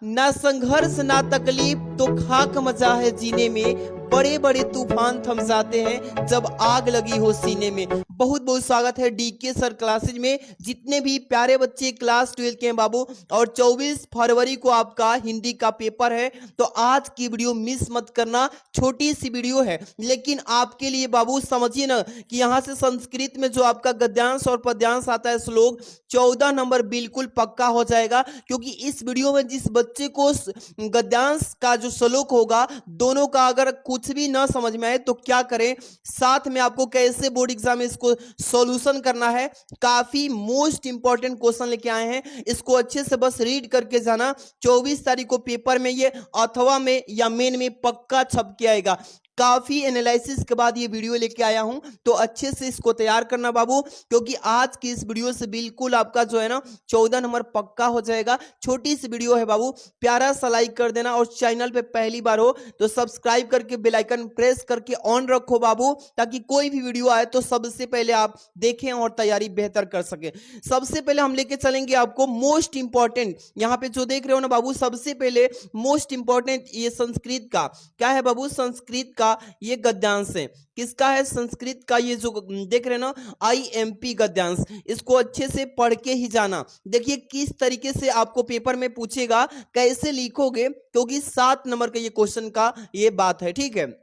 ना संघर्ष ना तकलीफ तो खाक मजा है जीने में, बड़े बड़े तूफान थम जाते हैं जब आग लगी हो सीने में। बहुत बहुत स्वागत है डीके सर क्लासेज में। जितने भी प्यारे बच्चे क्लास 12 के हैं बाबू, और 24 फरवरी को आपका हिंदी का पेपर है, तो आज की वीडियो मिस मत करना। छोटी सी वीडियो है लेकिन आपके लिए बाबू समझिए ना कि यहाँ से संस्कृत में जो आपका गद्यांश और पद्यांश आता है श्लोक 14 नंबर बिल्कुल पक्का हो जाएगा, क्योंकि इस वीडियो में जिस बच्चे को गद्यांश का जो श्लोक होगा दोनों का अगर कुछ भी ना समझ में आए तो क्या करें, साथ में आपको कैसे बोर्ड एग्जाम में इसको सॉल्यूशन करना है। काफी मोस्ट इंपॉर्टेंट क्वेश्चन लेके आए हैं, इसको अच्छे से बस रीड करके जाना। 24 तारीख को पेपर में ये अथवा में या मेन में पक्का छप के आएगा। काफी एनालिसिस के बाद ये वीडियो लेके आया हूं, तो अच्छे से इसको तैयार करना बाबू, क्योंकि आज की इस वीडियो से बिल्कुल आपका जो है ना 14 नंबर पक्का हो जाएगा। छोटी सी वीडियो है बाबू, प्यारा सा लाइक कर देना, और चैनल पे पहली बार हो तो सब्सक्राइब करके बेल आइकन प्रेस करके ऑन रखो बाबू, ताकि कोई भी वीडियो आए तो सबसे पहले आप देखें और तैयारी बेहतर कर सके। सबसे पहले हम लेके चलेंगे आपको मोस्ट इंपॉर्टेंट, यहाँ पे जो देख रहे हो ना बाबू, सबसे पहले मोस्ट इंपॉर्टेंट ये संस्कृत का क्या है बाबू, संस्कृत का ये गद्यांश है। किसका है? संस्कृत का ये जो देख रहे हैं ना IMP गद्यांश, इसको अच्छे से पढ़ के ही जाना। देखिए किस तरीके से आपको पेपर में पूछेगा, कैसे लिखोगे, क्योंकि 7 नंबर का ये क्वेश्चन का ये बात है। ठीक है,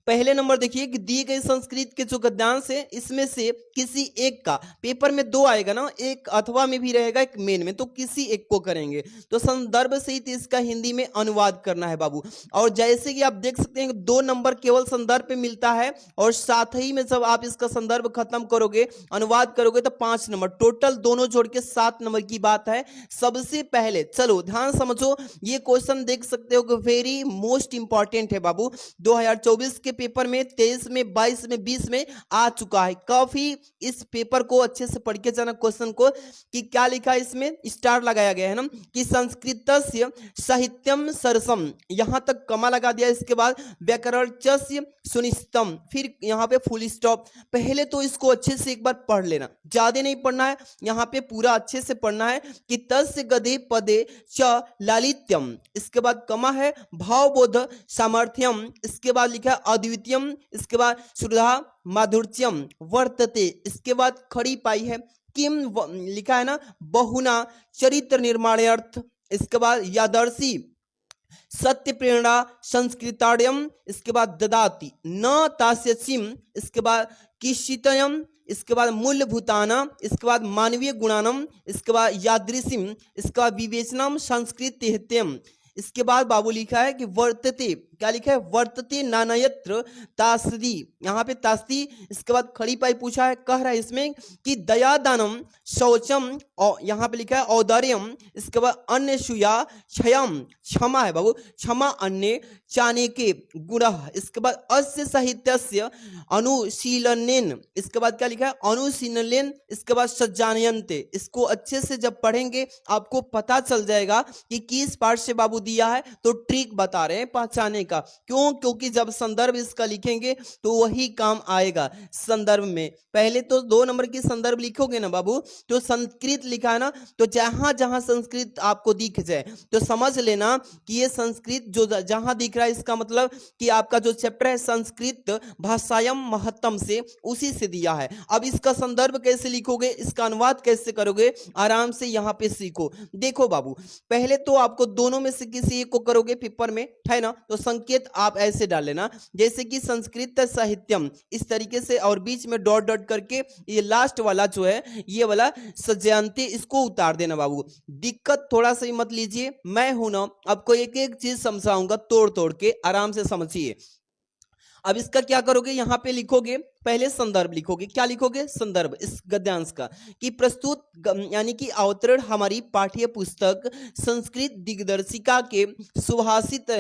पहले नंबर देखिए कि दिए गए संस्कृत के जो गद्यांश है इसमें से किसी एक का, पेपर में 2 आएगा ना, एक अथवा में भी रहेगा एक मेन में, तो किसी एक को करेंगे। तो संदर्भ सहित इसका हिंदी में अनुवाद करना है बाबू। और जैसे कि आप देख सकते हैं 2 नंबर केवल संदर्भ पे मिलता है, और साथ ही में जब आप इसका संदर्भ खत्म करोगे अनुवाद करोगे तो 5 नंबर, टोटल दोनों जोड़ के 7 नंबर की बात है। सबसे पहले चलो ध्यान समझो, ये क्वेश्चन देख सकते हो कि वेरी मोस्ट इंपॉर्टेंट है बाबू। 2024 के पेपर में 23 में 22 में 20 में आ चुका है। काफी इस पेपर को अच्छे से पढ़ के जाना क्वेश्चन को, कि क्या लिखा है इसमें, स्टार लगाया गया है ना, कि संस्कृतस्य साहित्यम सरसम, यहां तक कमा लगा दिया। इसके बाद व्याकरणस्य सुनिश्चितम, फिर यहाँ पे फुल स्टॉप। पहले तो इसको अच्छे से एक बार पढ़ लेना, ज्यादा नहीं पढ़ना है, यहाँ पे पूरा अच्छे से पढ़ना है कि तस्य गदे पदे च लालित्यम, इसके बाद कमा है भावबोध सामर्थ्यम, इसके बाद लिखा है अद्वितीयम, इसके बाद सुधा माधुर्यम वर्तते, इसके बाद खड़ी पाई है किम लिखा है ना बहुना चरित्र निर्माणार्थ, इसके बाद यादर्शी सत्य प्रेरणा संस्कृतार्यम, इसके बाद ददाति न तास्यसिम, इसके बाद किशितयम, इसके बाद मूल्यभूताना, इसके बाद मानवीय गुणानम, इसके बाद यादृशिम, इसके बाद विवेचनम संस्कृत, इसके बाद बाबू लिखा है कि वर्तते, क्या लिखा है, वर्तते नानयत्र तास्ती, यहाँ पे तास्ती, इसके बाद खड़ी पाई पूछा है, कह रहा है इसमें कि दयादानम शौचम, और यहाँ पे लिखा है औदार्यम, इसके बाद अन्य सुया क्षयम, क्षमा है बाबू, क्षमा अन्य चाने के गुण, इसके बाद अस्य साहित्यस्य अनुशीलनेन, इसके बाद क्या लिखा है अनुशीलनेन, इसके बाद सज्जानयन्ते। इसको अच्छे से जब पढ़ेंगे आपको पता चल जाएगा कि किस पार्ट से बाबू दिया है, तो ट्रिक बता रहे हैं पहचाने का। क्यों? क्योंकि जब संदर्भ इसका लिखेंगे तो वही काम आएगा संदर्भ में। पहले तो 2 नंबर की संदर्भ लिखोगे ना बाबू, तो संस्कृत लिखा है ना, तो जहां जहां संस्कृत आपको दिख जाए तो समझ लेना कि ये संस्कृत जो जहां दिख रहा है, इसका मतलब कि आपका जो चैप्टर है संस्कृत भाषायम महत्तम से, उसी से दिया है। अब इसका संदर्भ कैसे लिखोगे, इसका अनुवाद कैसे करोगे, आराम से यहाँ पे सीखो। देखो बाबू, पहले तो आपको दोनों में से किसी एक को करोगे पेपर में, है ना, तो संकेत आप ऐसे डाल लेना, जैसे कि संस्कृत साहित्यम इस तरीके से, और बीच में डॉट डॉट करके ये लास्ट वाला जो है ये वाला सज्जयंती, इसको उतार देना बाबू। दिक्कत थोड़ा सा ही मत लीजिए, मैं हूं ना, आपको एक एक चीज समझाऊंगा तोड़ तोड़ के, आराम से समझिए। अब इसका क्या करोगे, यहाँ पे लिखोगे, पहले संदर्भ लिखोगे। क्या लिखोगे? संदर्भ इस गद्यांश का, कि प्रस्तुत यानी कि अवतरण हमारी पाठ्य पुस्तक संस्कृत दिग्दर्शिका के सुभाषित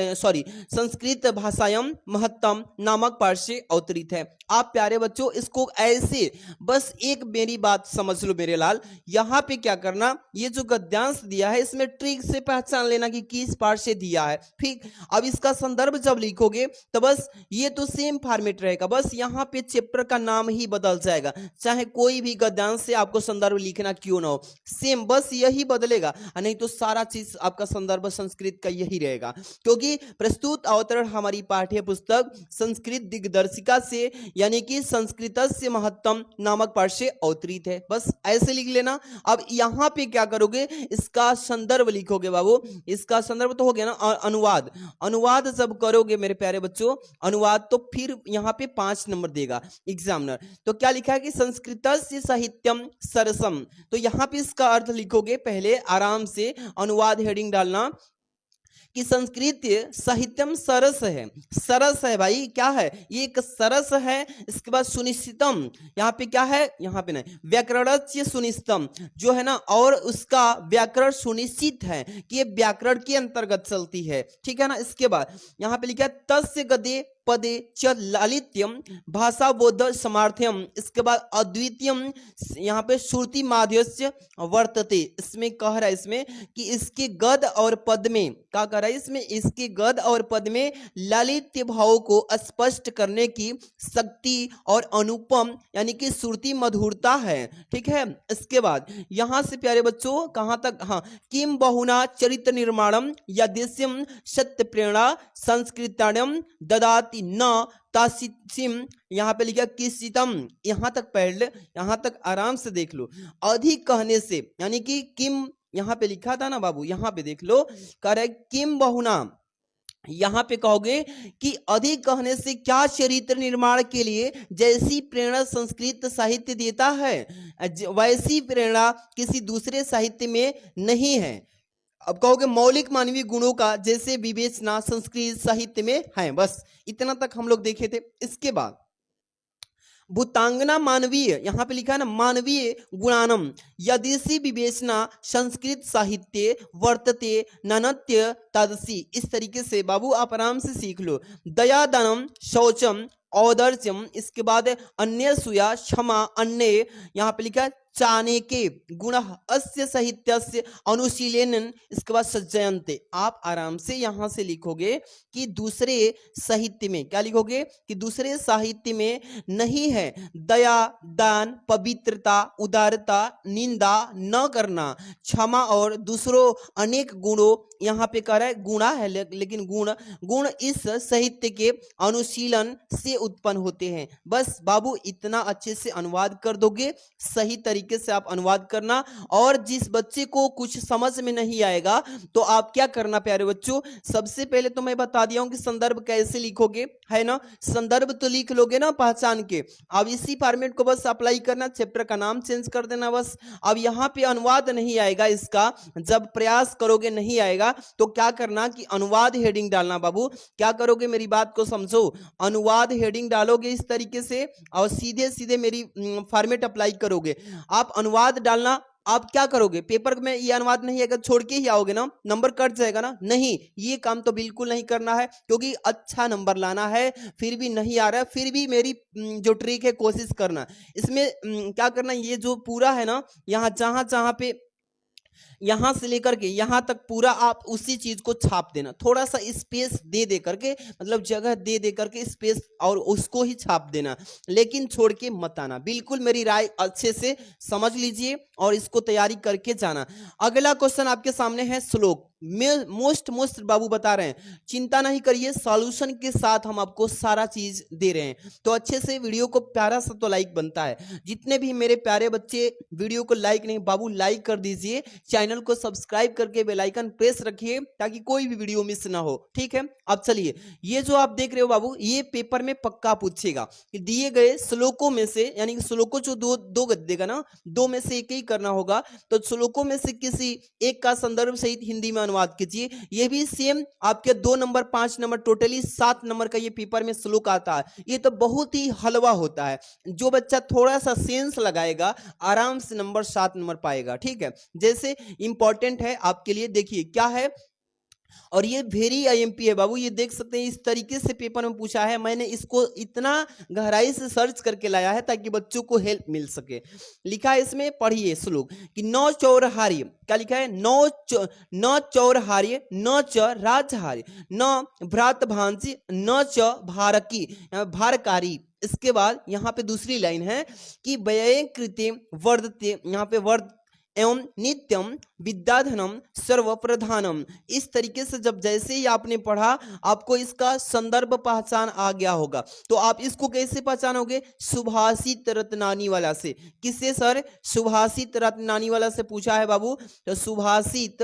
संस्कृत भाषायम महत्तम नामक पाठ से अवतरित है। आप प्यारे बच्चों इसको ऐसे बस एक मेरी बात समझ लो मेरे लाल, यहाँ पे क्या करना, ये जो गद्यांश दिया है इसमें ट्रिक से पहचान लेना कि किस पाठ से दिया है। ठीक, अब इसका संदर्भ जब लिखोगे तो बस ये तो सेम फॉर्मेट रहेगा, बस यहाँ पे चैप्टर चैप्टर का नाम ही बदल जाएगा, चाहे कोई भी गद्यांश से आपको संदर्भ लिखना क्यों ना हो, सेम बस यही बदलेगा, नहीं तो सारा चीज आपका संदर्भ संस्कृत का यही रहेगा। क्योंकि प्रस्तुत अवतरण हमारी पाठ्य पुस्तक संस्कृत दिग्दर्शिका से यानी कि संस्कृतस्य महत्तम नामक पाठ से अवतरित है। बस ऐसे लिख लेना। अब यहाँ पे क्या करोगे, इसका संदर्भ लिखोगे बाबू। इसका संदर्भ तो हो गया ना, अनुवाद। अनुवाद जब करोगे मेरे प्यारे बच्चों, अनुवाद तो फिर यहाँ पे 5 नंबर देगा एग्जामिनर। तो क्या लिखा है कि संस्कृतस्य साहित्यम सरसम, तो यहाँ पे इसका अर्थ लिखोगे। पहले आराम से अनुवाद हेडिंग डालना कि संस्कृत साहित्यम सरस है। सरस है भाई, क्या है ये, एक सरस है। इसके बाद सुनिश्चितम, यहाँ पे क्या है, यहाँ पे नहीं, व्याकरणस्य सुनिश्चितम जो है ना, और उसका व्याकरण सुनिश्चित है कि ये व्याकरण के अंतर्गत चलती है, ठीक है ना। इसके बाद यहाँ पे लिखा है तस्य गदे पदे च लालित्यम भाषा बोध समार्थ्यम, इसके बाद अद्वितीयम, यहाँ पे श्रुति माध्यस्य वर्तते। इसमें कह रहा है इसमें कि इसके गद और पद में, क्या कह रहा है इसमें, इसके गद और पद में लालित्य भाव को स्पष्ट करने की शक्ति और अनुपम यानी कि श्रुति मधुरता है, ठीक है। इसके बाद यहां से प्यारे बच्चों कहां तक, हाँ, किम बहुना चरित्र निर्माणम यद्यस्यम सत्य प्रेरणा संस्कृताण्यम ददाति न तासिम, यहाँ पे लिखा किसितम, यहां तक पढ़ ले, यहां तक आराम से देख लो। अधिक कहने से यानी कि किम, यहाँ पे लिखा था ना बाबू, यहाँ पे देख लो, कह रहा है किम बहुना, यहाँ पे कहोगे कि अधिक कहने से क्या चरित्र निर्माण के लिए जैसी प्रेरणा संस्कृत साहित्य देता है वैसी प्रेरणा किसी दूसरे साहित्य में नहीं है। अब कहोगे मौलिक मानवीय गुणों का जैसे विवेचना संस्कृत साहित्य में है। बस इतना तक हम लोग देखे थे। इसके बाद भूतांगना मानवीय, यहाँ पे लिखा है ना मानवीय गुणानम यदि विवेचना संस्कृत साहित्य वर्तते ननत्य तदसी। इस तरीके से बाबू आप आराम से सीख लो। दयादानम शौचम औदर्चम, इसके बाद अन्य सुया क्षमा अन्य, यहाँ पे लिखा है चाने के गुण अस्य साहित्यस्य अनुशीलन, इसके बाद सज्जयन्ते। आप आराम से यहां से लिखोगे कि दूसरे साहित्य में, क्या लिखोगे कि दूसरे साहित्य में नहीं है दया दान पवित्रता उदारता निंदा न करना क्षमा और दूसरों अनेक गुणों, यहाँ पे कह रहा है गुणा है लेकिन गुण इस साहित्य के अनुशीलन से उत्पन्न होते हैं। बस बाबू इतना अच्छे से अनुवाद कर दोगे, सही तरीके से आप अनुवाद करना। और जिस बच्चे को कुछ समझ में नहीं आएगा तो आप क्या करना प्यारे बच्चों, सबसे पहले तो मैं बता दिया हूं कि संदर्भ कैसे लिखोगे, है ना। संदर्भ तो लिख लोगे ना पहचान के, अब इसी फॉर्मेट को बस अप्लाई करना, चैप्टर का नाम चेंज कर देना बस। अब यहाँ पे अनुवाद नहीं आएगा इसका, जब प्रयास करोगे नहीं आएगा तो क्या करना कि अनुवाद हेडिंग डालना। बाबू क्या करोगे मेरी बात को समझो, अनुवाद हेडिंग डालोगे इस तरीके से और सीधे सीधे मेरी फॉर्मेट अप्लाई करोगे। आप अनुवाद डालना, आप क्या करोगे पेपर में ये अनुवाद नहीं आएगा छोड़ के ही आओगे ना, नंबर कट जाएगा ना। नहीं, ये काम तो बिल्कुल नहीं करना है क्योंकि अच्छा नंबर लाना है। फिर भी नहीं आ रहा है, फिर भी मेरी जो ट्रिक है कोशिश करना। इसमें क्या करना, ये जो पूरा है ना, यहाँ जहां जहां पे यहां से लेकर के यहां तक पूरा आप उसी चीज को छाप देना, थोड़ा सा स्पेस दे दे करके, मतलब जगह दे दे करके स्पेस, और उसको ही छाप देना, लेकिन छोड़ के मत आना। बिल्कुल मेरी राय अच्छे से समझ लीजिए और इसको तैयारी करके जाना। अगला क्वेश्चन आपके सामने है श्लोक, मोस्ट बाबू बता रहे हैं, चिंता नहीं करिए, सॉल्यूशन के साथ हम आपको सारा चीज दे रहे हैं। तो अच्छे से वीडियो को प्यारा सा तो लाइक बनता है। जितने भी मेरे प्यारे बच्चे वीडियो को लाइक नहीं बाबू लाइक कर दीजिए, चैनल को सब्सक्राइब करके बेल आइकन प्रेस रखिए ताकि कोई भी वीडियो मिस ना हो, ठीक है। अब चलिए, ये जो आप देख रहे हो बाबू, ये पेपर में पक्का पूछेगा कि दिए गए श्लोकों में से, यानी श्लोकों जो दो गद्य का ना, दो में से एक ही करना होगा। तो श्लोकों में से किसी एक का संदर्भ सहित हिंदी में अनुवाद कीजिए। ये भी सेम आपके 2 नंबर 5 नंबर टोटली 7 नंबर का ये पेपर में श्लोक आता है। ये तो बहुत ही हलवा होता है, जो बच्चा थोड़ा सा सेंस लगाएगा आराम से नंबर 7 नंबर पाएगा, ठीक है। जैसे इंपॉर्टेंट है आपके लिए, देखिए क्या है, और ये वेरी आईएमपी है बाबू, ये देख सकते हैं इस तरीके से पेपर में पूछा है। मैंने इसको इतना गहराई से सर्च करके लाया है ताकि बच्चों को हेल्प मिल सके। लिखा है इसमें, पढ़िए श्लोक कि नौ चौरहार्य, क्या लिखा है, नौ चौरहार्य न च राजहार्य न भ्रात भांसी न च भारकी भारकारी। इसके बाद यहाँ पे दूसरी लाइन है कि व्यय कृते वर्धते, यहाँ पे वर्ध एवं नित्यम विद्याधनम सर्व प्रधानम। इस तरीके से जब जैसे ही आपने पढ़ा आपको इसका संदर्भ पहचान आ गया होगा। तो आप इसको कैसे पहचानोगे, सुभाषित रत्नानी वाला से। किससे सर, सुभाषित रत्नानी वाला से पूछा है बाबू, तो सुभाषित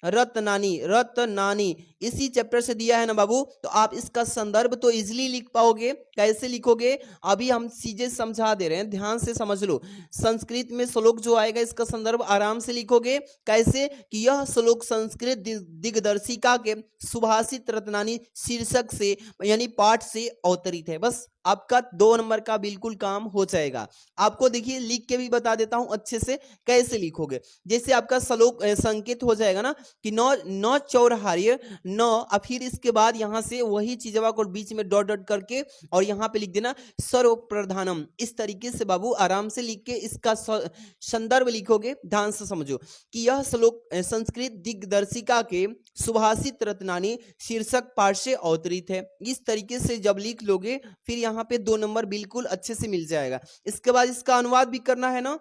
रत्नानी इसी चैप्टर से दिया है ना बाबू। तो आप इसका संदर्भ तो इजिली लिख पाओगे। कैसे लिखोगे, अभी हम चीजें समझा दे रहे हैं, ध्यान से समझ लो। संस्कृत में श्लोक जो आएगा इसका संदर्भ आराम से लिखोगे। कैसे कि यह श्लोक संस्कृत दिग्दर्शिका के सुभाषित रत्नानी शीर्षक से यानी पाठ से अवतरित है। बस आपका 2 नंबर का बिल्कुल काम हो जाएगा। आपको देखिए लिख के भी बता देता हूं अच्छे से कैसे लिखोगे। जैसे आपका श्लोक संकेत हो जाएगा ना कि नौ चौरहार्य नौ, और फिर इसके बाद यहां से वही चीजवा को बीच में डॉट डॉट करके और यहाँ पे लिख देना सर्व प्रधानम। इस तरीके से बाबू आराम से लिख के इसका संदर्भ लिखोगे। ध्यान से समझो कि यह श्लोक संस्कृत दिग्दर्शिका के सुभाषित रत्नानी शीर्षक पाठ से अवतरित है। इस तरीके से जब लिख लोगे फिर यहाँ पे 2 नंबर बिल्कुल अच्छे से मिल जाएगा। इसके बाद इसका अनुवाद भी करना है ना,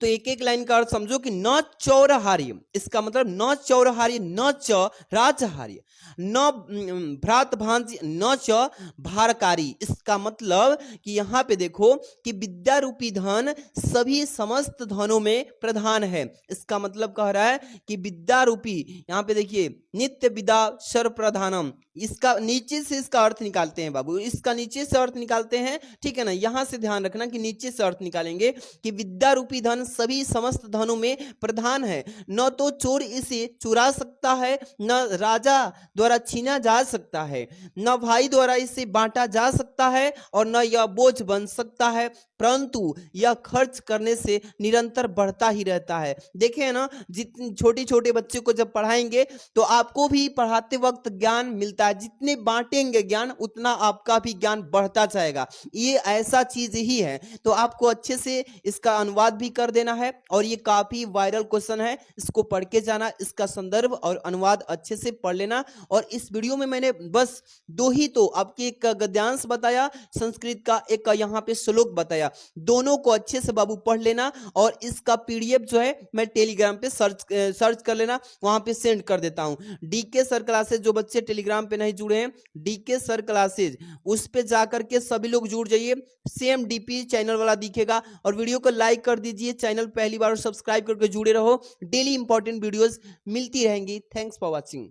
तो एक एक लाइन का अर्थ समझो कि न चौरहार्य, इसका मतलब न चौरहार्य न च राजहार्य न भ्रात भांति न च भारकारी। इसका मतलब कि यहाँ पे देखो कि विद्या रूपी धन सभी समस्त धनों में प्रधान है। इसका मतलब कह रहा है कि विद्या रूपी, यहाँ पे देखिए नित्य विद्या सर्व प्रधानम, इसका नीचे से इसका अर्थ निकालते हैं बाबू, इसका नीचे से अर्थ निकालते हैं, ठीक है ना। यहां से ध्यान रखना कि नीचे से अर्थ निकालेंगे कि विद्या रूपी धन सभी समस्त धनों में प्रधान है। न तो चोर इसे चुरा सकता है, न राजा द्वारा छीना जा सकता है, न भाई द्वारा इसे बांटा जा सकता है, और न यह बोझ बन सकता है, परंतु यह खर्च करने से निरंतर बढ़ता ही रहता है। देखे ना, जितने छोटे छोटे बच्चे को जब पढ़ाएंगे तो आपको भी पढ़ाते वक्त ज्ञान मिलता है। जितने बांटेंगे ज्ञान उतना आपका भी ज्ञान बढ़ता जाएगा। ये ऐसा चीज ही है। तो आपको अच्छे से इसका अनुवाद भी कर देना है, और ये काफी वायरल क्वेश्चन है, इसको पढ़ के जाना, इसका संदर्भ और अनुवाद अच्छे से पढ़ लेना। और इस वीडियो में मैंने बस 2 ही तो आपके, एक गद्यांश बताया संस्कृत का, एक यहाँ पे श्लोक बताया। दोनों को अच्छे से बाबू पढ़ लेना, और इसका पीडीएफ जो है मैं टेलीग्राम पे सर्च कर लेना, वहां पे सेंड कर देता हूं। डीके सर क्लासेज, जो बच्चे टेलीग्राम पे नहीं जुड़े हैं, डीके सर क्लासेज उस पे जाकर के सभी लोग जुड़ जाइए। सेम डीपी चैनल वाला दिखेगा, और वीडियो को लाइक कर दीजिए। चैनल पहली बार सब्सक्राइब करके जुड़े रहो, डेली इंपॉर्टेंट वीडियोस मिलती रहेंगी। Thanks for watching.